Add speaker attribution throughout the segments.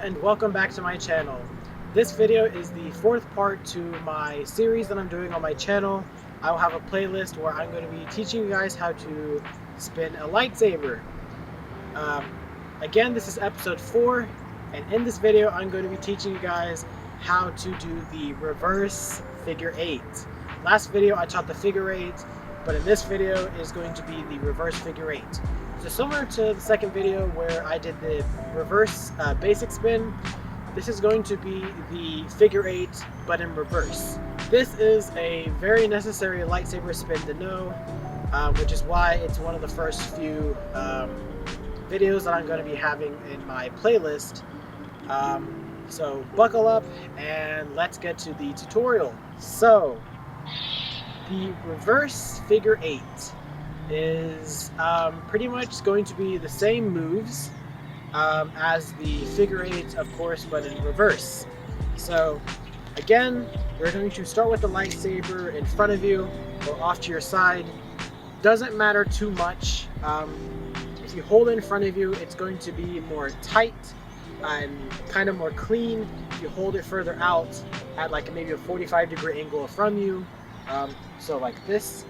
Speaker 1: and welcome back to my channel. This video is the fourth part to my series that I'm doing on my channel. I will have a playlist where I'm going to be teaching you guys how to spin a lightsaber. Again, this is episode 4, and in this video I'm going to be teaching you guys how to do the reverse figure 8. Last video I taught the figure 8, but in this video is going to be the reverse figure 8. So similar to the second video where I did the reverse basic spin, this is going to be the figure 8 but in reverse. This is a very necessary lightsaber spin to know, which is why it's one of the first few videos that I'm going to be having in my playlist. So buckle up and let's get to the tutorial. So the reverse figure 8 is pretty much going to be the same moves as the figure 8, of course, but in reverse. So again, we're going to start with the lightsaber in front of you or off to your side. Doesn't matter too much. If you hold it in front of you, it's going to be more tight and kind of more clean. If you hold it further out at like maybe a 45-degree angle from you, so like this,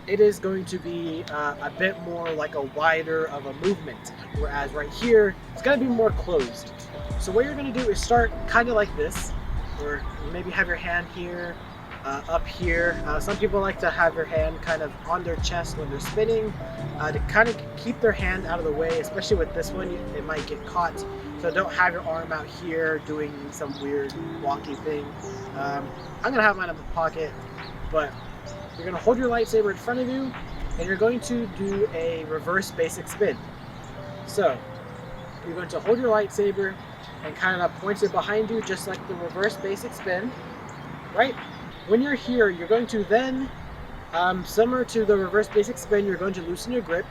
Speaker 1: it is going to be a bit more like a wider of a movement, whereas right here it's going to be more closed. So what you're going to do is start kind of like this, or maybe have your hand here, up here. Some people like to have their hand kind of on their chest when they're spinning, to kind of keep their hand out of the way, especially with this one, it might get caught. So don't have your arm out here doing some weird wonky thing. I'm going to have mine in the pocket, but you're going to hold your lightsaber in front of you, and you're going to do a reverse basic spin. So you're going to hold your lightsaber and kind of point it behind you, just like the reverse basic spin, right? When you're here, you're going to then, similar to the reverse basic spin, you're going to loosen your grip.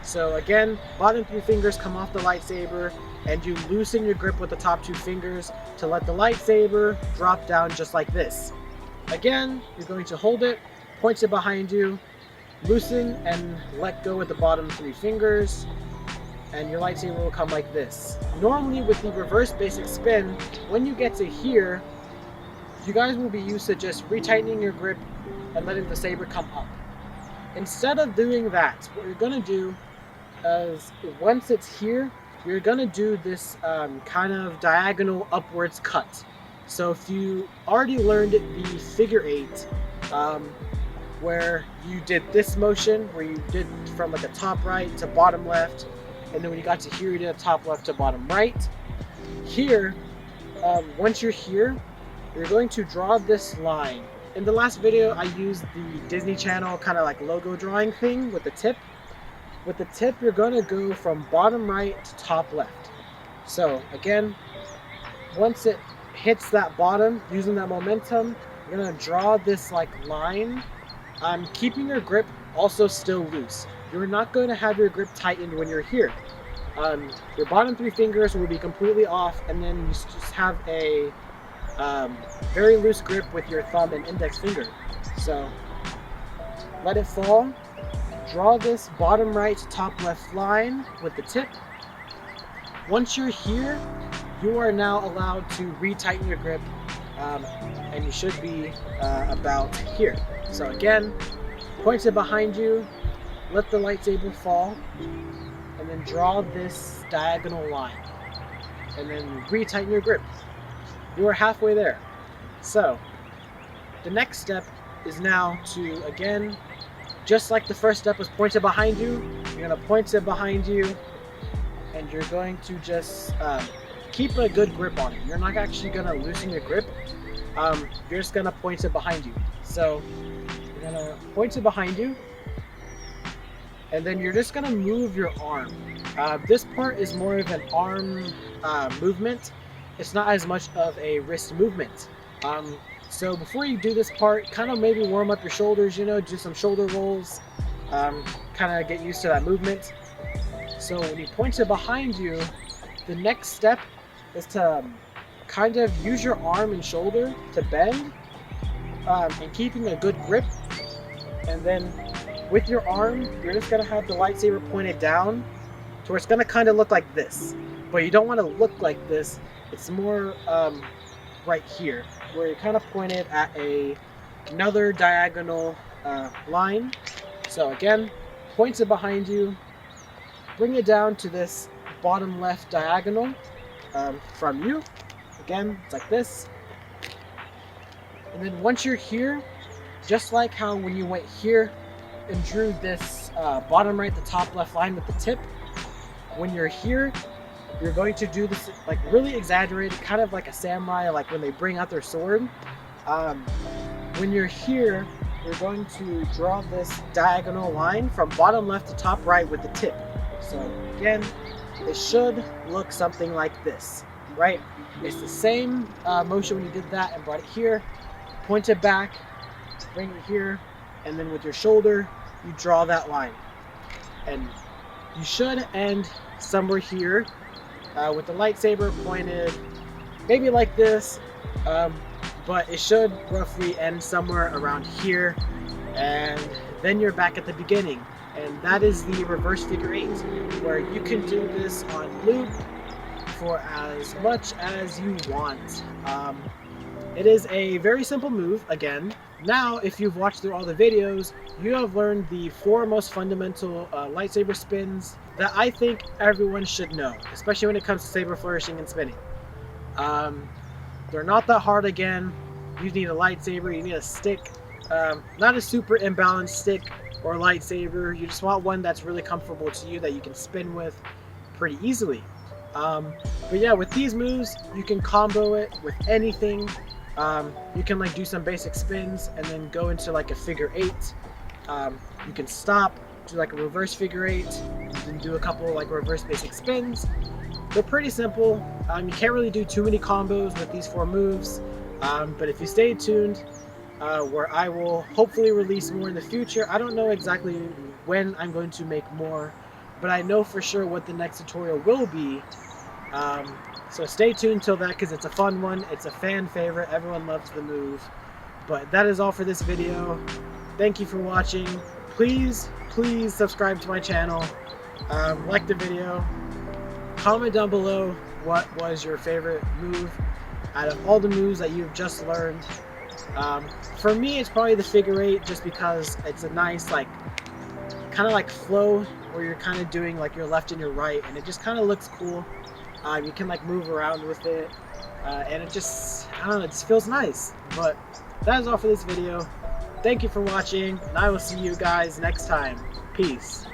Speaker 1: So again, bottom 3 fingers come off the lightsaber, and you loosen your grip with the top 2 fingers to let the lightsaber drop down just like this. Again, you're going to hold it, point it behind you, loosen and let go with the bottom 3 fingers, and your lightsaber will come like this. Normally with the reverse basic spin, when you get to here, you guys will be used to just retightening your grip and letting the saber come up. Instead of doing that, what you're going to do is, once it's here, you're going to do this kind of diagonal upwards cut. So if you already learned the figure 8, where you did this motion, where you did from like a top right to bottom left, and then when you got to here, you did a top left to bottom right. Here, once you're here, you're going to draw this line. In the last video, I used the Disney Channel kind of like logo drawing thing with the tip. With the tip, you're going to go from bottom right to top left. So again, once it hits that bottom, using that momentum, you're going to draw this like line, keeping your grip also still loose. You're not going to have your grip tightened when you're here. Your bottom 3 fingers will be completely off, and then you just have a very loose grip with your thumb and index finger. So let it fall. Draw this bottom right to top left line with the tip. Once you're here, you are now allowed to retighten your grip, and you should be about here. So again, point it behind you, let the lightsaber fall, and then draw this diagonal line, and then retighten your grip. You are halfway there. So the next step is now to, again, just like the first step was pointed behind you, you're going to point it behind you, and you're going to just keep a good grip on it. You're not actually going to loosen your grip. You're just going to point it behind you. So you're going to point it behind you, and then you're just going to move your arm. This part is more of an arm movement. It's not as much of a wrist movement. So before you do this part, kind of maybe warm up your shoulders, you know, do some shoulder rolls, kind of get used to that movement. So when you point it behind you, the next step is to kind of use your arm and shoulder to bend, and keeping a good grip. And then with your arm, you're just going to have the lightsaber pointed down to where it's going to kind of look like this. but you don't want to look like this. It's more right here, where you're kind of pointed at another diagonal line. So again, point it behind you, bring it down to this bottom left diagonal from you. Again, it's like this. And then once you're here, just like how when you went here and drew this bottom right, the top left line with the tip, when you're here, you're going to do this like really exaggerated, kind of like a samurai, like when they bring out their sword. When you're here, you're going to draw this diagonal line from bottom left to top right with the tip. So again, it should look something like this, right? It's the same motion when you did that and brought it here, point it back, bring it here, and then with your shoulder, you draw that line. And you should end somewhere here with the lightsaber pointed maybe like this, but it should roughly end somewhere around here, and then you're back at the beginning. And that is the reverse figure eight, where you can do this on loop for as much as you want. It is a very simple move. Again, now if you've watched through all the videos, you have learned the 4 most fundamental lightsaber spins that I think everyone should know, especially when it comes to saber flourishing and spinning. They're not that hard. Again, you need a lightsaber, you need a stick, not a super imbalanced stick or lightsaber. You just want one that's really comfortable to you that you can spin with pretty easily. But yeah, with these moves, you can combo it with anything. You can like do some basic spins and then go into like a figure eight. You can stop, do like a reverse figure eight, and do a couple like reverse basic spins. They're pretty simple. You can't really do too many combos with these 4 moves, but if you stay tuned, where I will hopefully release more in the future. I don't know exactly when I'm going to make more, but I know for sure what the next tutorial will be. So stay tuned till that, because it's a fun one. It's a fan favorite. Everyone loves the move. But that is all for this video. Thank you for watching. Please subscribe to my channel. Like the video. Comment down below what was your favorite move out of all the moves that you've just learned. For me, it's probably the figure eight, just because it's a nice like kind of like flow where you're kind of doing like your left and your right, and it just kind of looks cool. You can like move around with it, and it just, I don't know, it just feels nice. But that is all for this video. Thank you for watching, and I will see you guys next time. Peace.